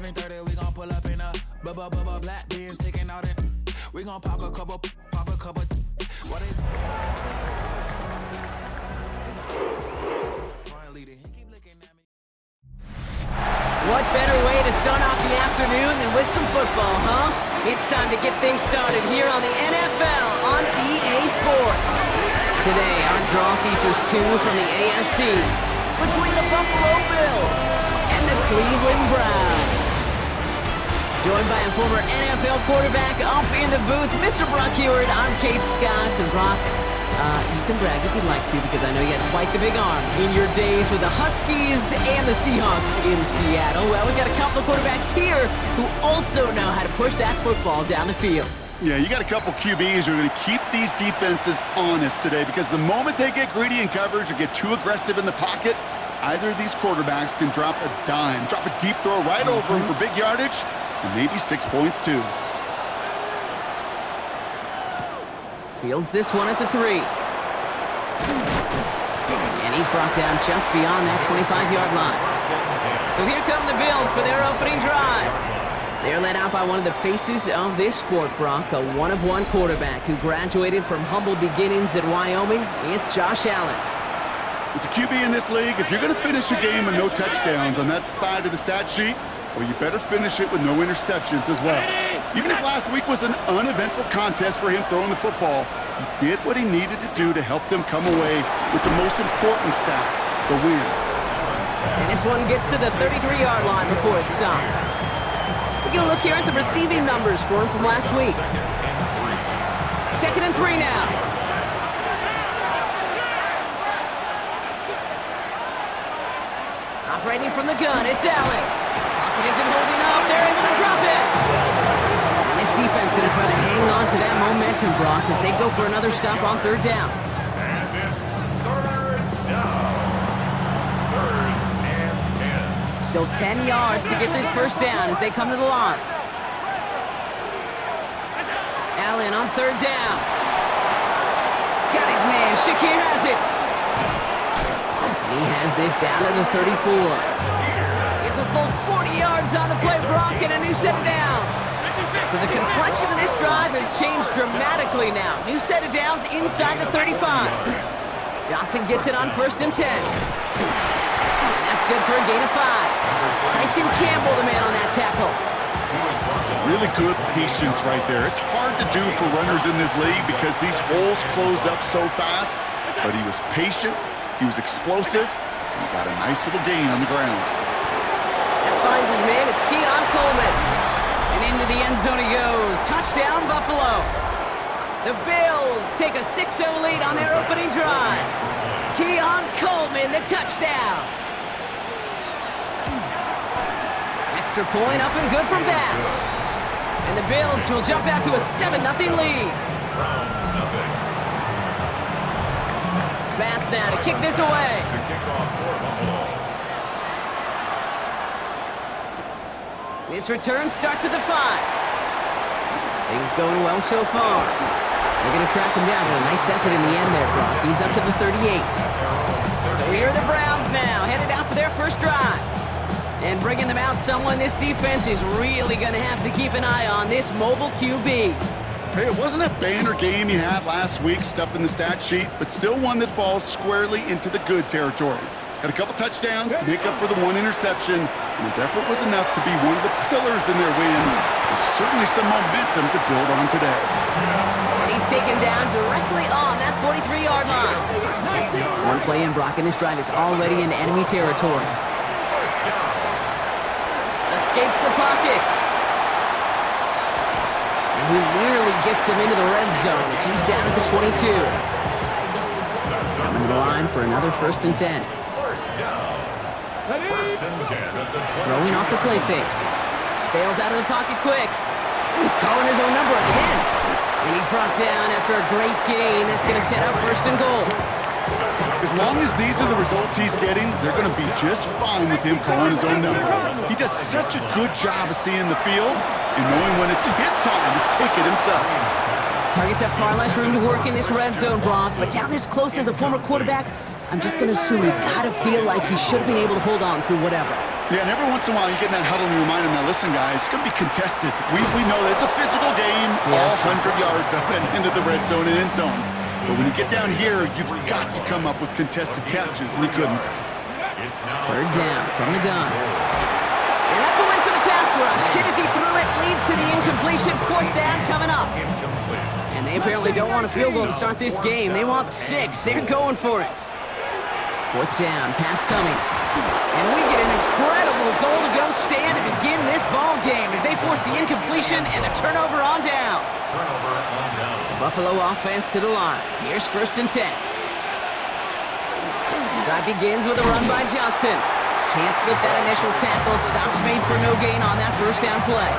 7:30, we gon' pull up in a black beans, taking out it. We gon' pop a couple. What they? What better way to start off the afternoon than with some football, huh? It's time to get things started here on the NFL on EA Sports. Today, our draw features two from the AFC between the Buffalo Bills and the Cleveland Browns. Joined by a former NFL quarterback up in the booth, Mr. Brock Heward. I'm Kate Scott. And Brock, you can brag if you'd like to, because I know you had quite the big arm in your days with the Huskies and the Seahawks in Seattle. Well, we've got a couple of quarterbacks here who also know how to push that football down the field. Yeah, you got a couple QBs who are going to keep these defenses honest today, because the moment they get greedy in coverage or get too aggressive in the pocket, either of these quarterbacks can drop a dime, drop a deep throw right over them for big yardage, and maybe 6 points too. Fields this one at the 3. And he's brought down just beyond that 25-yard line. So here come the Bills for their opening drive. They're led out by one of the faces of this sport, Brock, a one-of-one quarterback who graduated from humble beginnings at Wyoming. It's Josh Allen. As a QB in this league, if you're going to finish a game with no touchdowns on that side of the stat sheet, well, you better finish it with no interceptions as well. Even if last week was an uneventful contest for him throwing the football, he did what he needed to do to help them come away with the most important stat, the win. And this one gets to the 33-yard line before it stopped. We're going to look here at the receiving numbers for him from last week. 2nd and 3 now. Operating from the gun, it's Allen. Pocket isn't holding up. They're able to drop it. And this defense going to try to hang on to that momentum, Brock, as they go for another stop on 3rd down. And it's 3rd down. 3rd and 10. Still 10 yards to get this first down as they come to the line. Allen on 3rd down. Got his man. Shakir has it. And he has this down to the 34. It's a full 40 yards on the play, Brock, and a new set of downs. So the complexion of this drive has changed dramatically now. New set of downs inside the 35. Johnson gets it on 1st and 10. And that's good for a gain of 5. Tyson Campbell, the man on that tackle. Really good patience right there. It's hard to do for runners in this league because these holes close up so fast, but he was patient, he was explosive, and he got a nice little gain on the ground. That finds his man. It's Keon Coleman. And into the end zone he goes. Touchdown, Buffalo. The Bills take a 6-0 lead on their opening drive. Keon Coleman, the touchdown. Extra point up and good from Bass. And the Bills will jump out to a 7-0 lead. Bass now to kick this away. This return starts at the 5. Things going well so far. They're going to track him down, but a nice effort in the end there, Brock. He's up to the 38. So here are the Browns now, headed out for their first drive. And bringing them out, someone this defense is really going to have to keep an eye on, this mobile QB. Hey, it wasn't a banner game he had last week, stuffed in the stat sheet, but still one that falls squarely into the good territory. Had a couple touchdowns to make up for the 1 interception, and his effort was enough to be one of the pillars in their win, and certainly some momentum to build on today. And he's taken down directly on that 43-yard line. One play in, Brock, in this drive is already in enemy territory. Escapes the pocket. And he nearly gets them into the red zone as he's down at the 22. Coming to the line for another 1st and 10. Throwing off the play fake. Bails out of the pocket quick. He's calling his own number again. And he's brought down after a great gain. That's going to set up 1st and goal. As long as these are the results he's getting, they're going to be just fine with him calling his own number. He does such a good job of seeing the field and knowing when it's his time to take it himself. Targets have far less room to work in this red zone, Brock, but down this close as a former quarterback, I'm just going to assume you got to feel like he should have been able to hold on through whatever. Yeah, and every once in a while you get in that huddle and you remind them, now listen guys, it's going to be contested. We know it's a physical game, all 100 yards up and into the red zone and end zone. But when you get down here, you've got to come up with contested catches, and he couldn't. Third down from the gun. And that's a win for the pass rush. Hit as he threw it, leads to the incompletion. Fourth down coming up. And they apparently don't want a field goal to start this game. They want 6. They're going for it. Fourth down, pass coming. And we get an incredible goal-to-go stand to begin this ball game as they force the incompletion and the turnover on downs. The Buffalo offense to the line. Here's 1st and 10. Drive begins with a run by Johnson. Can't slip that initial tackle. Stops made for no gain on that 1st down play.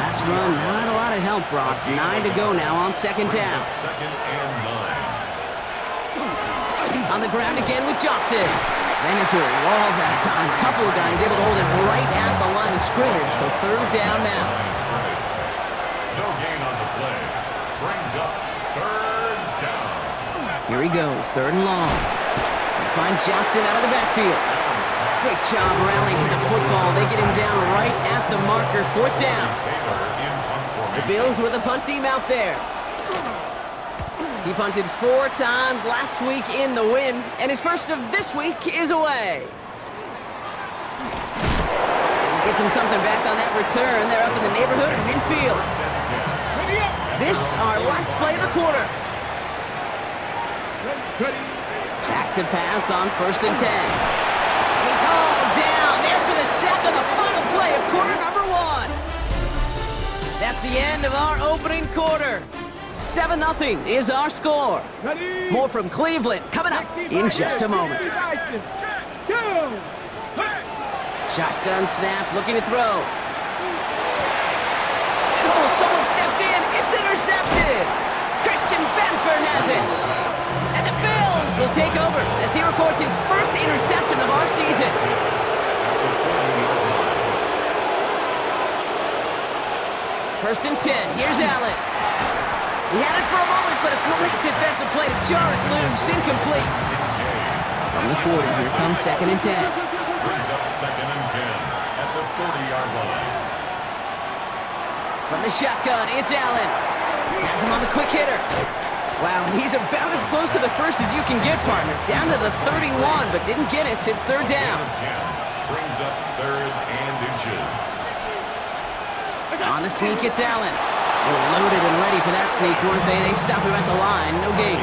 Last run, not a lot of help, Brock. 9 to go now on 2nd down. On the ground again with Johnson. Ran into a wall that time. A couple of guys able to hold it right at the line of scrimmage. So 3rd down now. No gain on the play. Brings up 3rd down. Here he goes, 3rd and long. We find Johnson out of the backfield. Great job rallying to the football. They get him down right at the marker. 4th down. The Bills with a punt team out there. He punted 4 times last week in the win, and his first of this week is away. He gets him something back on that return. They're up in the neighborhood of midfield. This our last play of the quarter. Back to pass on 1st and 10. And he's hauled down there for the sack on the final play of quarter number 1. That's the end of our opening quarter. 7-0 is our score. More from Cleveland coming up in just a moment. Shotgun snap, looking to throw. And someone stepped in. It's intercepted. Christian Benford has it. And the Bills will take over as he records his first interception of our season. 1st and 10. Here's Allen. He had it for a moment, but a great defensive play to jar it loose. Incomplete. From the 40, here comes 2nd and 10. Brings up 2nd and 10 at the 40-yard line. From the shotgun, it's Allen. Has him on the quick hitter. Wow, and he's about as close to the first as you can get, partner. Down to the 31, but didn't get it. It's 3rd down. Brings up 3rd and inches. On the sneak, it's Allen. They're loaded and ready for that sneak, weren't they? They stop him at the line. No gain.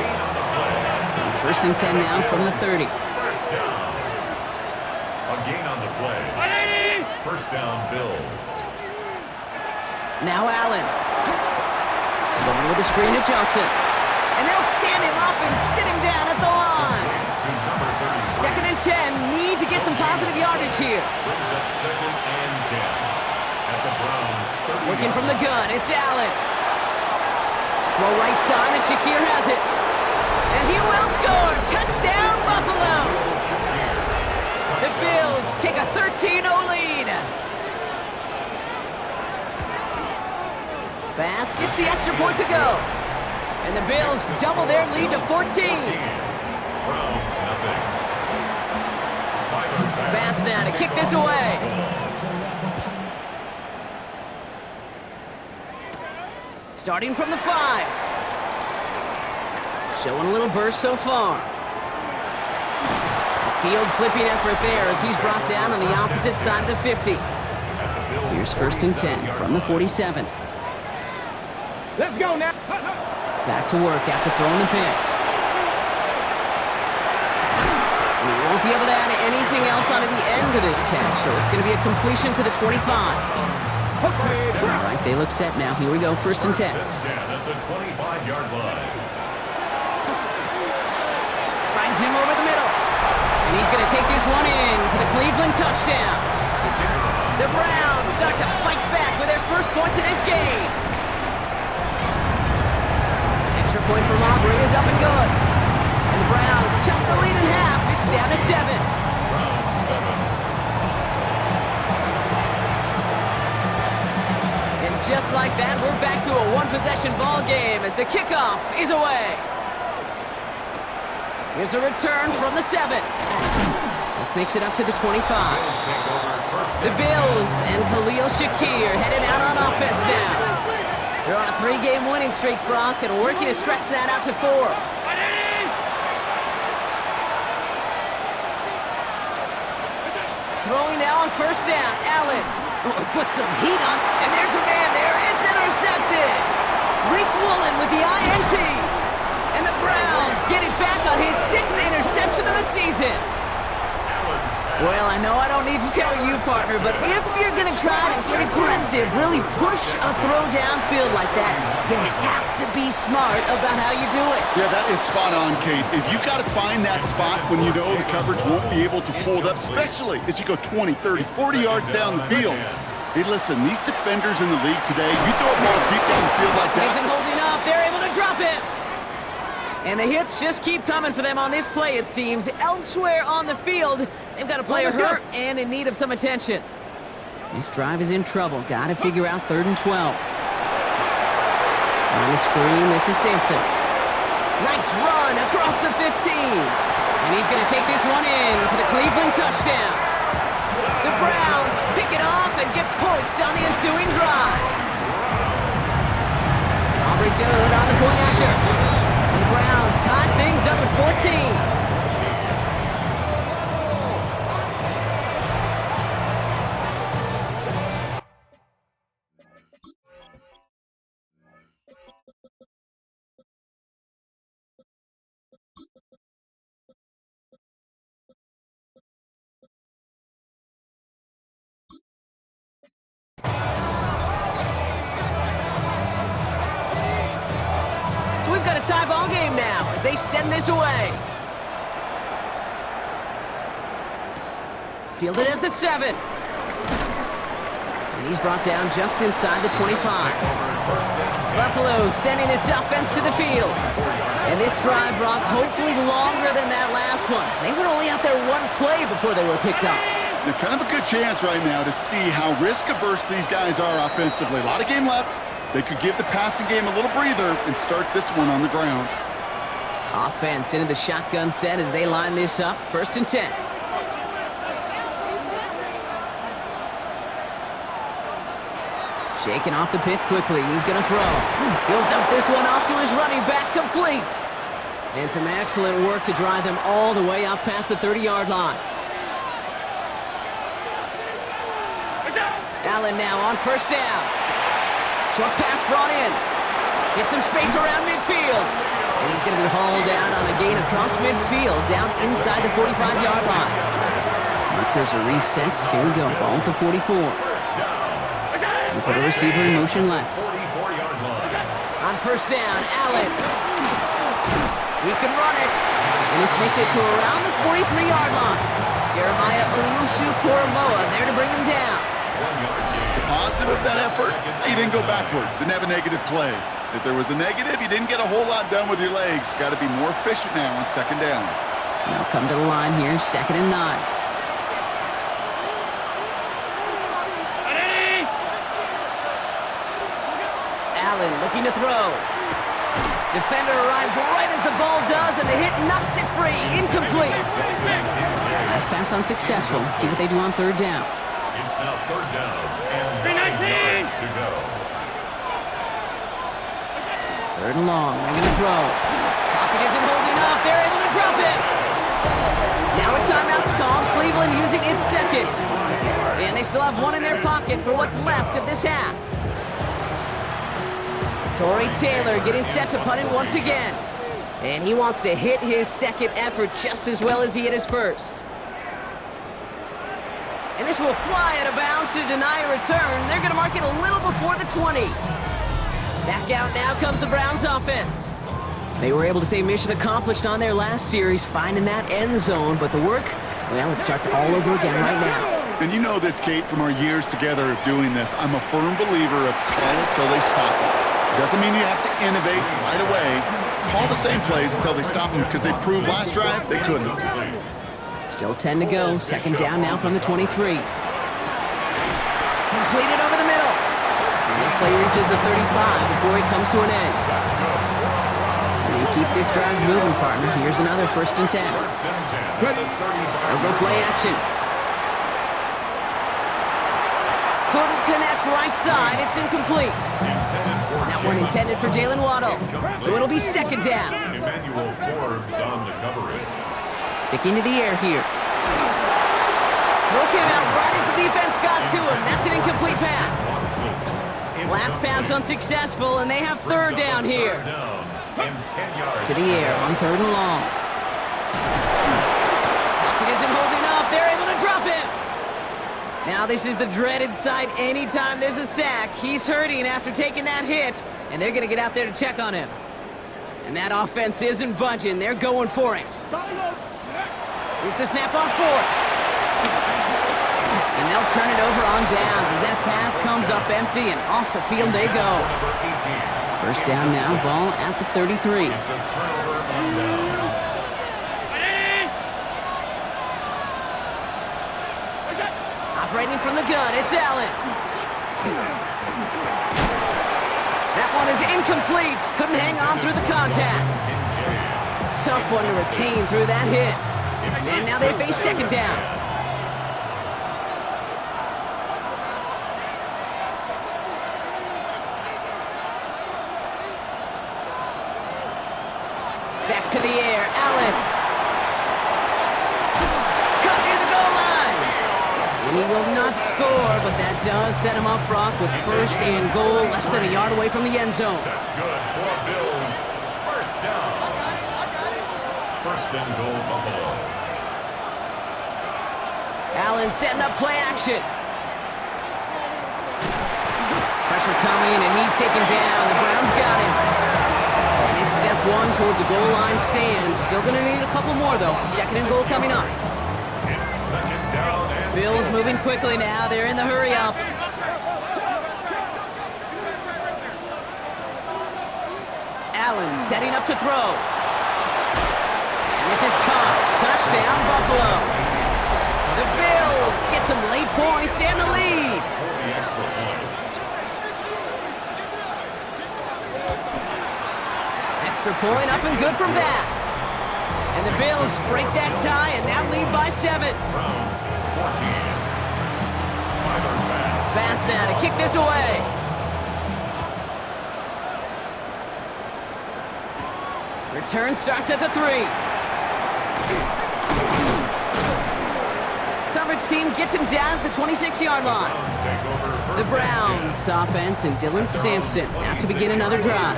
So 1st and 10 now from the 30. 1st down. A gain on the play. 1st down, Bills. Now Allen. Going with the screen to Johnson. And they'll stand him up and sit him down at the line. 2nd and 10. Need to get some positive yardage here. Brings up 2nd and 10 at the Browns. Working from the gun, it's Allen. Throw right side, and Shakir has it. And he will score. Touchdown, Buffalo. The Bills take a 13-0 lead. Bass gets the extra point to go. And the Bills double their lead to 14. Browns, nothing. Bass now to kick this away. Starting from the 5. Showing a little burst so far. A field flipping effort there as he's brought down on the opposite side of the 50. Here's 1st and 10 from the 47. Let's go now. Back to work after throwing the pick. And he won't be able to add anything else onto the end of this catch, so it's going to be a completion to the 25. All right, they look set now. Here we go, 1st and 10. 10 at the 25-yard line. Finds him over the middle. And he's going to take this one in for the Cleveland touchdown. The Browns start to fight back with their first points of this game. Extra point from Aubrey is up and good. And the Browns chop the lead in half. It's down to 7. Browns 7. Just like that, we're back to a one-possession ball game as the kickoff is away. Here's a return from the 7. The This makes it up to the 25. The Bills and Khalil Shakir headed out on offense now. They're on a 3-game winning streak, Brock, and working to stretch that out to 4. Throwing now on first down, Allen. Oh, put some heat on, and there's a man there. It's intercepted. Rick Woolen with the INT. And the Browns get it back on his 6th interception of the season. Well, I know I don't need to tell you, partner, but if you're going to try to get aggressive, really push a throw downfield like that, you have to be smart about how you do it. Yeah, that is spot on, Kate. If you've got to find that spot when you know the coverage won't be able to hold up, especially as you go 20, 30, 40 yards down the field. Hey, listen, these defenders in the league today, you throw a ball deep down the field like that. Isn't holding up. They're able to drop it. And the hits just keep coming for them on this play, it seems. Elsewhere on the field, they've got a player hurt and in need of some attention. This drive is in trouble. Got to figure out 3rd and 12. On the screen, this is Simpson. Nice run across the 15. And he's going to take this one in for the Cleveland touchdown. The Browns pick it off and get points on the ensuing drive. Aubrey good on the point after. And the Browns tie things up at 14. We've got a tie ball game now as they send this away. Fielded at the 7. And he's brought down just inside the 25. Buffalo sending its offense to the field. And this drive, Brock, hopefully longer than that last one. They were only out there one play before they were picked up. They're kind of a good chance right now to see how risk-averse these guys are offensively. A lot of game left. They could give the passing game a little breather and start this one on the ground. Offense into the shotgun set as they line this up. 1st and 10. Shaking off the pit quickly. He's going to throw. He'll dump this one off to his running back, complete. And some excellent work to drive them all the way up past the 30-yard line. Allen now on first down. Short pass brought in. Get some space around midfield. And he's going to be hauled down on a gain across midfield, down inside the 45-yard line. Markers are reset. Here we go. Ball at the 44. And put a receiver in motion left. On first down, Allen. He can run it. And this makes it to around the 43-yard line. Jeremiah Owusu-Koramoah there to bring him down. The positive of that effort, he didn't go backwards, didn't have a negative play. If there was a negative, you didn't get a whole lot done with your legs. Got to be more efficient now on 2nd down. Now come to the line here, 2nd and 9. Allen looking to throw. Defender arrives right as the ball does, and the hit knocks it free. Incomplete. Nice pass unsuccessful. Let's see what they do on 3rd down. It's now 3rd down and 9 yards to go. 3rd and long. They're going to throw. Pocket isn't holding up. They're able to drop it. Now a timeout's called. Cleveland using its 2nd. And they still have one in their pocket for what's left of this half. Torrey Taylor getting set to punt it once again. And he wants to hit his 2nd effort just as well as he hit his 1st. And this will fly out of bounds to deny a return. They're going to mark it a little before the 20. Back out now comes the Browns offense. They were able to say mission accomplished on their last series, finding that end zone. But the work, well, it starts all over again right now. And you know this, Kate, from our years together of doing this. I'm a firm believer of call it till they stop it. Doesn't mean you have to innovate right away. Call the same plays until they stop them, because they proved last drive they couldn't. Still 10 to go. 2nd down now from the 23. Completed over the middle. And this play reaches the 35 before it comes to an end. And you keep this drive moving, partner. Here's another 1st and 10. They'll go play action. Couldn't connect right side. It's incomplete. That one intended for Jalen Waddle. So it'll be second down. Emmanuel Forbes on the coverage. Sticking to the air here. Throw came out right as the defense got to him. That's an incomplete pass. Last pass unsuccessful, and they have third down here. To the air on third and long. Pocket isn't holding up. They're able to drop him. Now this is the dreaded sight anytime there's a sack. He's hurting after taking that hit, and they're going to get out there to check on him. And that offense isn't budging. They're going for it. Here's the snap on fourth. And they'll turn it over on downs as that pass comes up empty, and off the field they go. First down now, ball at the 33. It's a turnover on down. Operating from the gun, it's Allen. That one is incomplete. Couldn't hang on through the contact. Tough one to retain through that hit. And now they face second down. Back to the air, Allen. Cut near the goal line. And he will not score, but that does set him up, Brock, with first and goal, less than a yard away from the end zone. That's good for Bills. First down. First and goal, Buffalo. Allen setting up play action. Pressure coming, and he's taken down. The Browns got him. And it's step one towards a goal line stand. Still going to need a couple more, though. Second and goal coming up. It's second down and Bills moving quickly now. They're in the hurry up. Allen setting up to throw. And this is caught. Touchdown, Buffalo. The Bills get some late points and the lead. for the extra point. Extra point up and good from Bass. And the Bills break that tie and now lead by 7. Browns 14. Tyler Bass. Bass now to kick this away. Return starts at the 3. Coverage team gets him down at the 26-yard line. Browns take over The first Browns offense and Dylan Sampson out to begin another drive.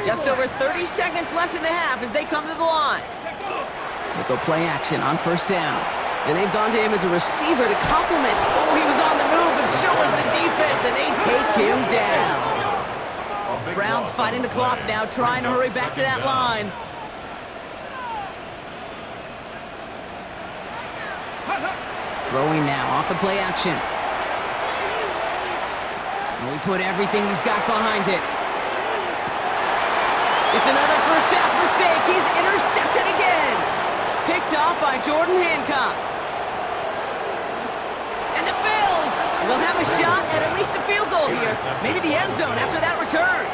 Just over 30 seconds left in the half as they come to the line. They go play action on first down. And they've gone to him as a receiver to complement. Oh, he was on the move, but so was the defense, and they take him down. Browns fighting the clock now, trying to hurry back to that line. Throwing now off the play action. And we put everything he's got behind it. It's another first half mistake. He's intercepted again. Picked off by Jordan Hancock. And the Bills will have a shot at least a field goal here. Maybe the end zone after that return.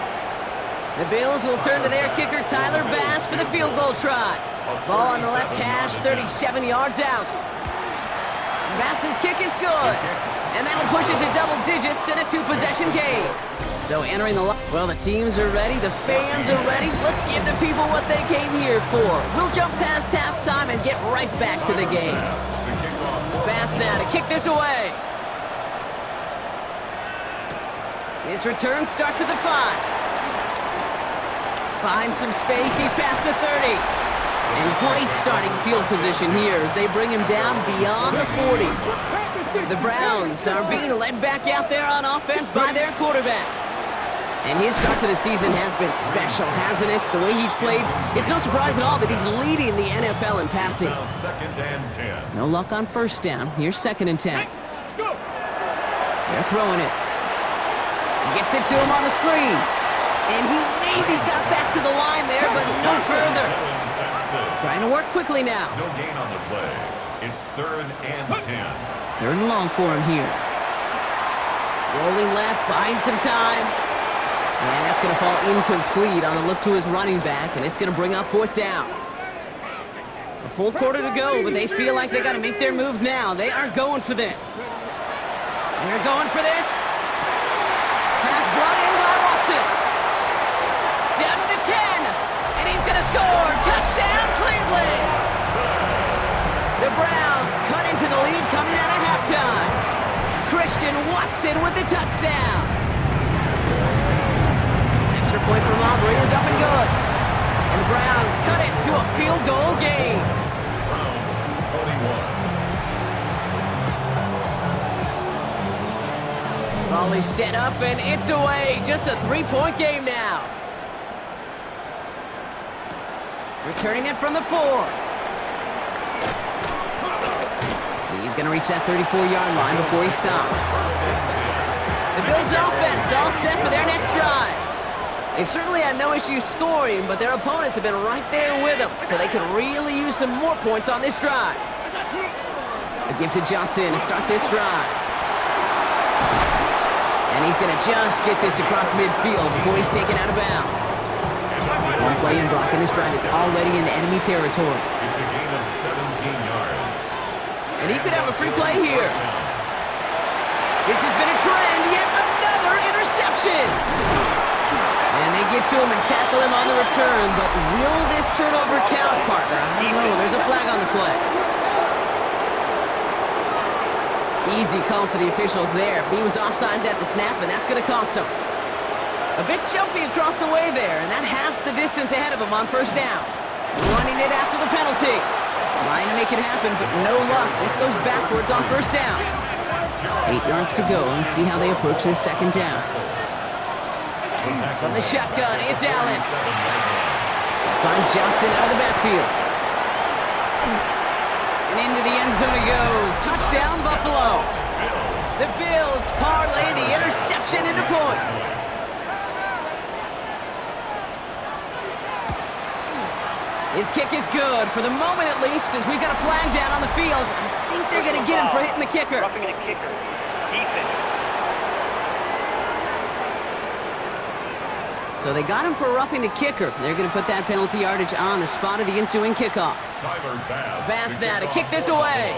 The Bills will turn to their kicker, Tyler Bass, for the field goal try. Ball on the left hash, 37 yards out. Bass's kick is good. And that'll push it to double digits in a 2-possession game. So entering the well, the teams are ready, the fans are ready. Let's give the people what they came here for. We'll jump past halftime and get right back to the game. Bass now to kick this away. His return starts at the 5. Finds some space, he's past the 30. And great starting field position here as they bring him down beyond the 40. The Browns are being led back out there on offense by their quarterback. And his start to the season has been special, hasn't it? The way he's played, it's no surprise at all that he's leading the NFL in passing. Now second and 10. No luck on first down. Here's second and 10. They're throwing it. Gets it to him on the screen. And he maybe got back to the line there, but no further. Trying to work quickly now. No gain on the play. It's third and 10. Third and long for him here. Rolling left, buying some time. And that's going to fall incomplete on a look to his running back, and it's going to bring up fourth down. A full quarter to go, but they feel like they got to make their move now. They are going for this. They're going for this. Pass brought in by Watson. Down to the 10, and he's going to score. Touchdown, Cleveland. The Browns cut into the lead coming out of halftime. Christian Watson with the touchdown. Extra point from Aubrey is up and good. And the Browns cut it to a field goal game. Browns 21. Volley set up and it's away. Just a 3-point game now. Returning it from the 4. He's going to reach that 34-yard line before he stopped. The Bills' offense all set for their next drive. They've certainly had no issues scoring, but their opponents have been right there with them, so they could really use some more points on this drive. A give to Johnson to start this drive. And he's going to just get this across midfield before he's taken out of bounds. One play in blocking this drive is already in enemy territory. It's a gain of 17 yards. And he could have a free play here. This has been a trend, yet another interception. And they get to him and tackle him on the return, but will this turnover count, partner? I don't know. There's a flag on the play. Easy call for the officials there. He was offsides at the snap, and that's going to cost him. A bit jumpy across the way there, and that halves the distance ahead of him on first down. Running it after the penalty. Trying to make it happen, but no luck. This goes backwards on first down. 8 yards to go. Let's see how they approach this second down. From the shotgun, it's Allen. Find Johnson out of the backfield. And into the end zone he goes. Touchdown, Buffalo. The Bills parlay the interception into points. His kick is good, for the moment at least, as we've got a flag down on the field. I think they're going to get him for hitting the kicker. Roughing the kicker. Defense. So they got him for roughing the kicker. They're going to put that penalty yardage on the spot of the ensuing kickoff. Tyler Bass now to kick this away.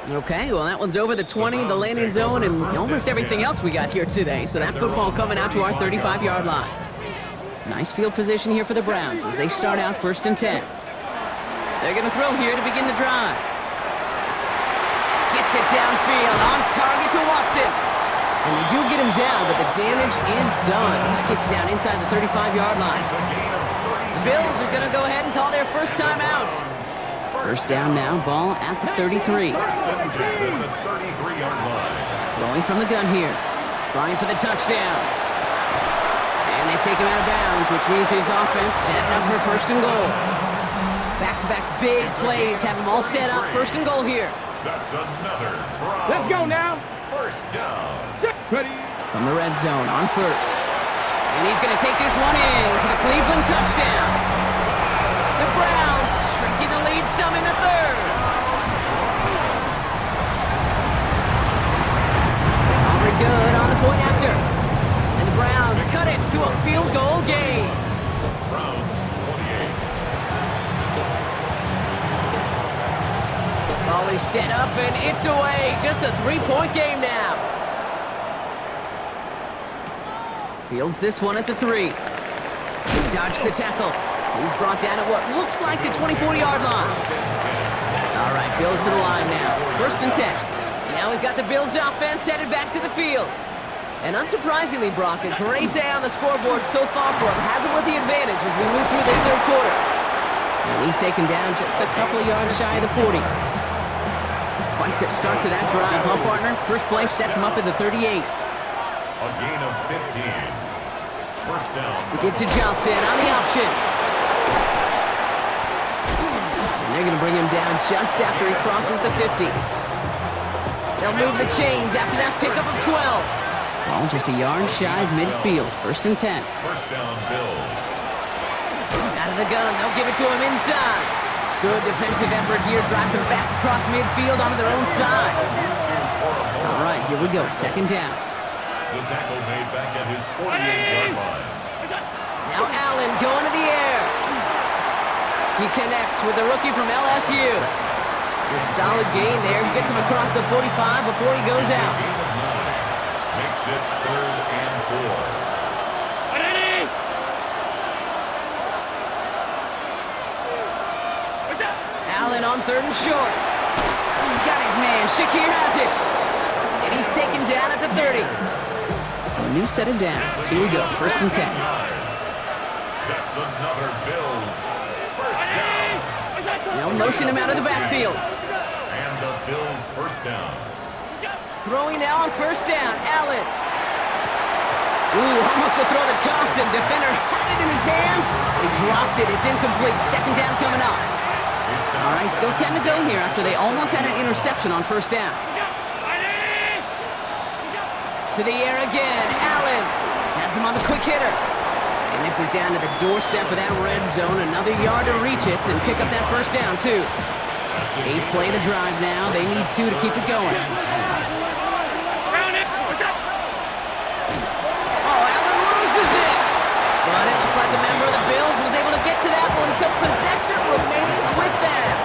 Okay, well, that one's over the 20, the landing zone, and almost everything else we got here today. So that football coming out to our 35-yard line. Nice field position here for the Browns as they start out 1st and 10. They're going to throw here to begin the drive. Gets it downfield, on target to Watson. And they do get him down, but the damage is done. This gets down inside the 35-yard line. The Bills are going to go ahead and call their first timeout. First down now, ball at the 33. 1st and 10 at the 33-yard line. Throwing from the gun here. Trying for the touchdown. And they take him out of bounds, which means his offense setting up for 1st and goal. Back-to-back big plays have them all set up. 1st and goal here. That's another Browns. Let's go now. 1st down. Ready. From the red zone on 1st. And he's going to take this one in for the Cleveland touchdown. The Browns shrinking the lead some in the 3rd. Aubrey good on the point after. And the Browns cut it to a field goal game. Browns 28. Volley set up and it's away. Just a 3-point game now. Fields this one at the 3. Dodged the tackle. He's brought down at what looks like the 24-yard line. All right, Bills to the line now. 1st and 10. Now we've got the Bills offense headed back to the field. And unsurprisingly, Brock, a great day on the scoreboard so far for him. Has him with the advantage as we move through this 3rd quarter. And he's taken down just a couple of yards shy of the 40. Quite the start to that drive, huh, partner? First play sets him up at the 38. A gain of 15. 1st down. We give to Johnson on the option. And they're going to bring him down just after he crosses the 50. They'll move the chains after that pickup of 12. Ball just a yard shy of midfield. 1st and 10. 1st down, Bills. Out of the gun, they'll give it to him inside. Good defensive effort here. Drives him back across midfield onto their own side. All right, here we go. 2nd down. The tackle made back at his 48-yard line. Now Allen going to the air. He connects with the rookie from LSU. A solid gain there. Gets him across the 45 before he goes out. Makes it 3rd and 4. Allen on 3rd and short. Got his man. Shakir has it. And he's taken down at the 30. So a new set of downs. Here we go. 1st and 10. That's another Bills first down. Now motion him out of the backfield. And the Bills first down. Throwing now on 1st down. Allen. Ooh, almost a throw that cost him. Defender had it in his hands. He dropped it. It's incomplete. 2nd down coming up. All right, still 10 to go here after they almost had an interception on 1st down. To the air again. Allen has him on the quick hitter. And this is down to the doorstep of that red zone. Another yard to reach it and pick up that 1st down, too. 8th play of the drive now. They need 2 to keep it going. Oh, Allen loses it. But it looked like a member of the Bills was able to get to that one, so possession remains with them.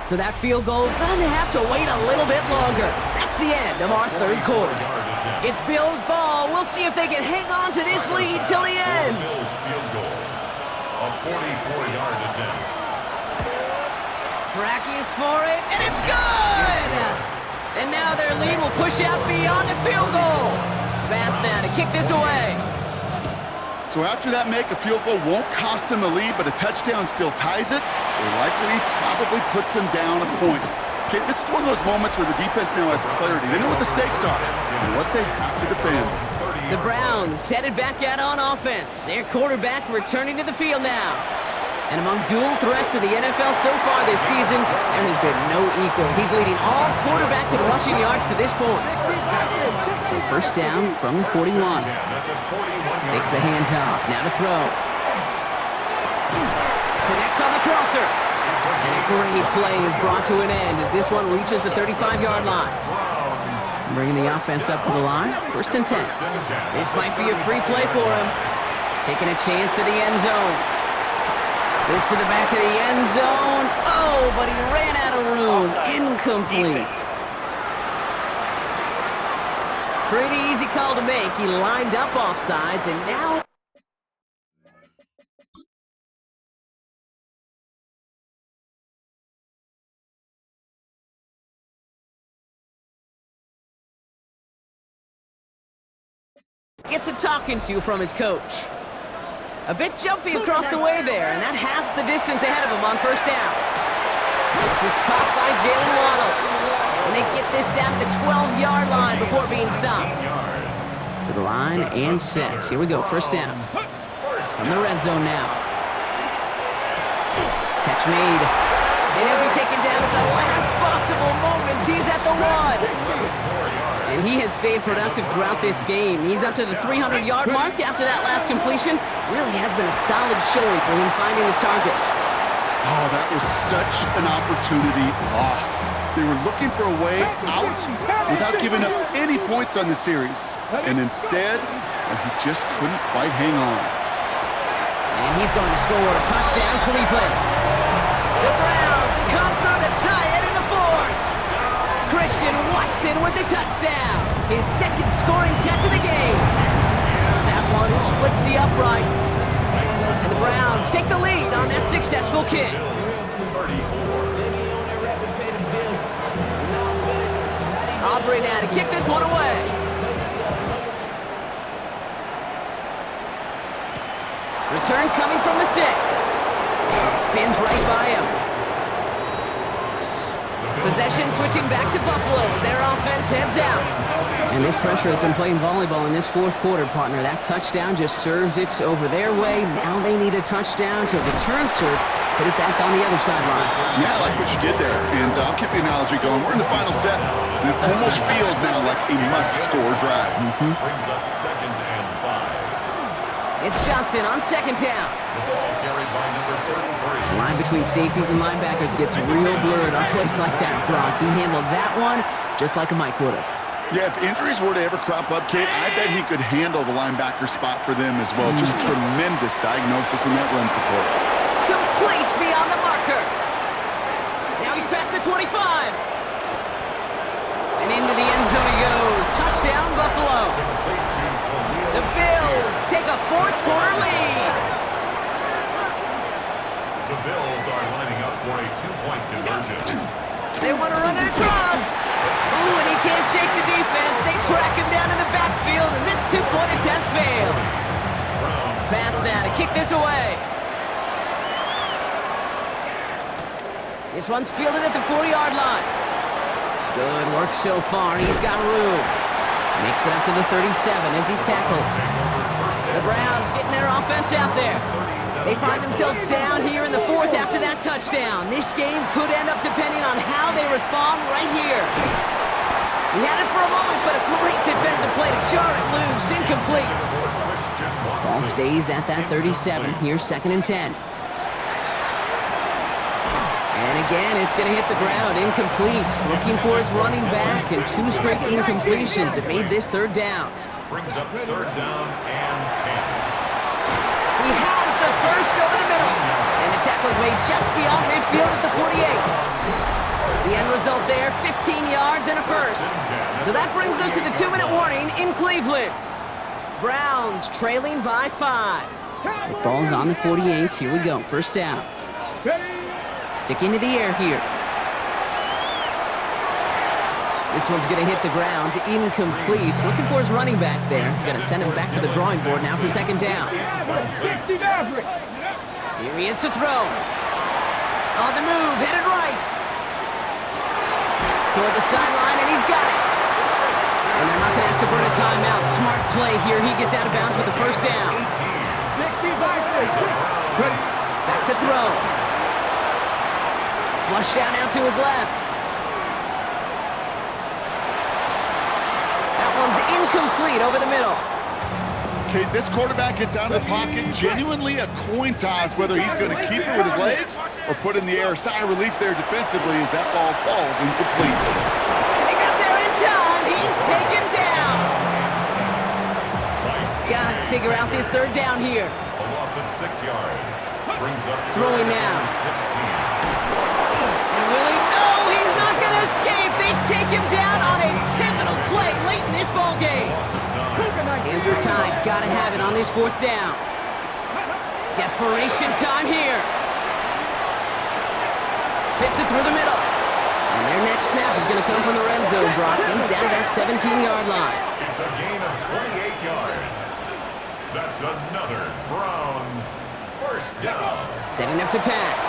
So that field goal gonna have to wait a little bit longer. That's the end of our 3rd quarter. It's Bills ball. We'll see if they can hang on to this lead till the end. Bills field goal. A 44-yard attempt. Tracking for it, and it's good! And now their lead will push out beyond the field goal. Bass now to kick this away. So after that make, a field goal won't cost them a lead, but a touchdown still ties it, or likely probably puts them down a point. Okay, this is one of those moments where the defense now has clarity. They know what the stakes are and what they have to defend. The Browns headed back out on offense. Their quarterback returning to the field now. And among dual threats of the NFL so far this season, there has been no equal. He's leading all quarterbacks in rushing yards to this point. So 1st down from the 41. Makes the handoff. Now to throw. Connects on the crosser. And a great play is brought to an end as this one reaches the 35-yard line. Bringing the offense up to the line. 1st and 10. This might be a free play for him. Taking a chance to the end zone. This to the back of the end zone. Oh, but he ran out of room. Incomplete. Pretty easy call to make. He lined up offsides, and now... gets a talking to from his coach. A bit jumpy across the way there, and that halves the distance ahead of him on 1st down. This is caught by Jalen Waddle. And they get this down to the 12-yard line before being stopped. To the line and set. Here we go, 1st down. From the red zone now. Catch made. And he'll be taken down at the last possible moment. He's at the 1. And he has stayed productive throughout this game. He's up to the 300-yard mark after that last completion. Really has been a solid showing for him finding his targets. Oh, that was such an opportunity lost. They were looking for a way out without giving up any points on the series. And instead, he just couldn't quite hang on. And he's going to score a touchdown, Cleveland. The Browns come through to tie it in the 4th. Christian Watson with the touchdown. His 2nd scoring catch of the game. That one splits the uprights. And the Browns take the lead on that successful kick. Aubrey now to kick this one away. Return coming from the 6. Spins right by him. Possession switching back to Buffalo as their offense heads out. And this pressure has been playing volleyball in this 4th quarter, partner. That touchdown just serves it over their way. Now they need a touchdown to return serve, put it back on the other sideline. Yeah, I like what you did there. And I'll keep the analogy going. We're in the final set. And it almost feels now like a must-score drive. Brings up 2nd and 5. It's Johnson on 2nd down. The ball carried by number 33. The line between safeties and linebackers gets real blurred on plays like that, Brock. He handled that one just like a Mike would have. Yeah, if injuries were to ever crop up, Kate, I bet he could handle the linebacker spot for them as well. Just tremendous diagnosis in that run support. Complete beyond the marker. Now he's past the 25. And into the end zone he goes. Touchdown, Buffalo. The Bills take a fourth-quarter lead. The Bills are lining up for a two-point conversion. They want to run it across. Ooh, and he can't shake the defense. They track him down in the backfield, and this two-point attempt fails. Pass now to kick this away. This one's fielded at the 40-yard line. Good work so far. He's got room. Makes it up to the 37 as he's tackled. The Browns getting their offense out there. They find themselves down here in the fourth after that touchdown. This game could end up depending on how they respond right here. He had it for a moment, but a great defensive play to jar it loose. Incomplete. Ball stays at that 37. Here's 2nd and 10. And again, it's going to hit the ground. Incomplete. Looking for his running back, and 2 straight incompletions. It made this 3rd down. Brings up 3rd down and 10. He has the first over the middle. And the tackle's made just beyond midfield at the 48. The end result there, 15 yards and a first. So that brings us to the 2-minute warning in Cleveland. Browns trailing by 5. The ball's on the 48. Here we go. First down. Stick into the air here. This one's going to hit the ground. Incomplete. Looking for his running back there. He's going to send him back to the drawing board now for 2nd down. Here he is to throw. On the move, headed right. Toward the sideline, and he's got it. And they're not going to have to burn a timeout. Smart play here. He gets out of bounds with the first down. Back to throw. Flush down out to his left. One's incomplete over the middle. Okay, this quarterback gets out of the pocket. Genuinely a coin toss whether he's going to keep it with his legs or put it in the air. Sigh of relief there defensively as that ball falls incomplete. And he got there in time. He's taken down. Got to figure out this 3rd down here. A loss of 6 yards. Brings up throwing now. 16. And Willie, no, he's not going to escape. They take him down on a pivotal play late in this ball game. Hands are tied. Got to have it on this 4th down. Desperation time here. Fits it through the middle. And their next snap is going to come from the red zone, Brock. He's down at that 17-yard line. It's a gain of 28 yards. That's another Browns first down. Setting up to pass.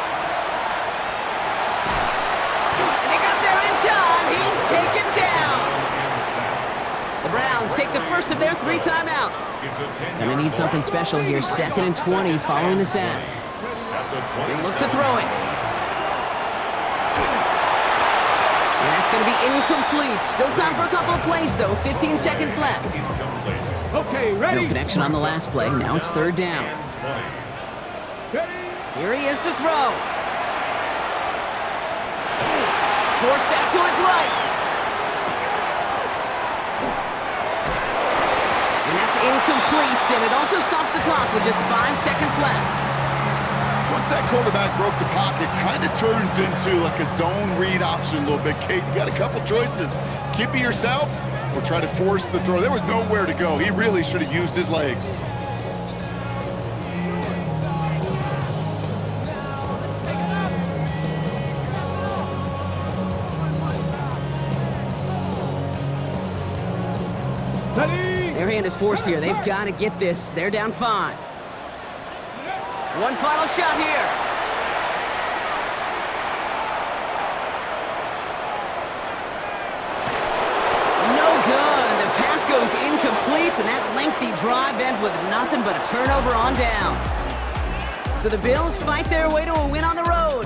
And they got there in time. He's taken down. The Browns take the first of their 3 timeouts. Gonna need something special here. 2nd and 20 following the sack. They look to throw it. And that's gonna be incomplete. Still time for a couple of plays though. 15 seconds left. Okay, ready? No connection on the last play. Now it's 3rd down. Here he is to throw. Forced out to his right. And that's incomplete, and it also stops the clock with just 5 seconds left. Once that quarterback broke the pocket, kind of turns into like a zone read option a little bit. Kate, you got a couple choices. Keep it yourself or try to force the throw. There was nowhere to go. He really should have used his legs. Their hand is forced here. They've got to get this. They're down 5. One final shot here. No good. The pass goes incomplete, and that lengthy drive ends with nothing but a turnover on downs. So the Bills fight their way to a win on the road.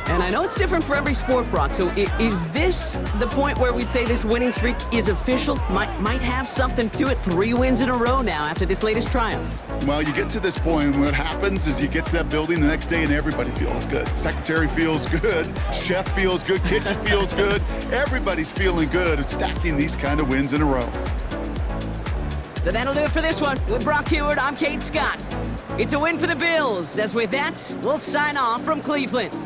And I know it's different for every sport, Brock, so is this the point where we'd say this winning streak is official? Might have something to it. 3 wins in a row now after this latest triumph. Well, you get to this point, and what happens is you get to that building the next day and everybody feels good. Secretary feels good, chef feels good, kitchen feels good. Everybody's feeling good of stacking these kind of wins in a row. So that'll do it for this one. With Brock Heward, I'm Kate Scott. It's a win for the Bills, as with that, we'll sign off from Cleveland.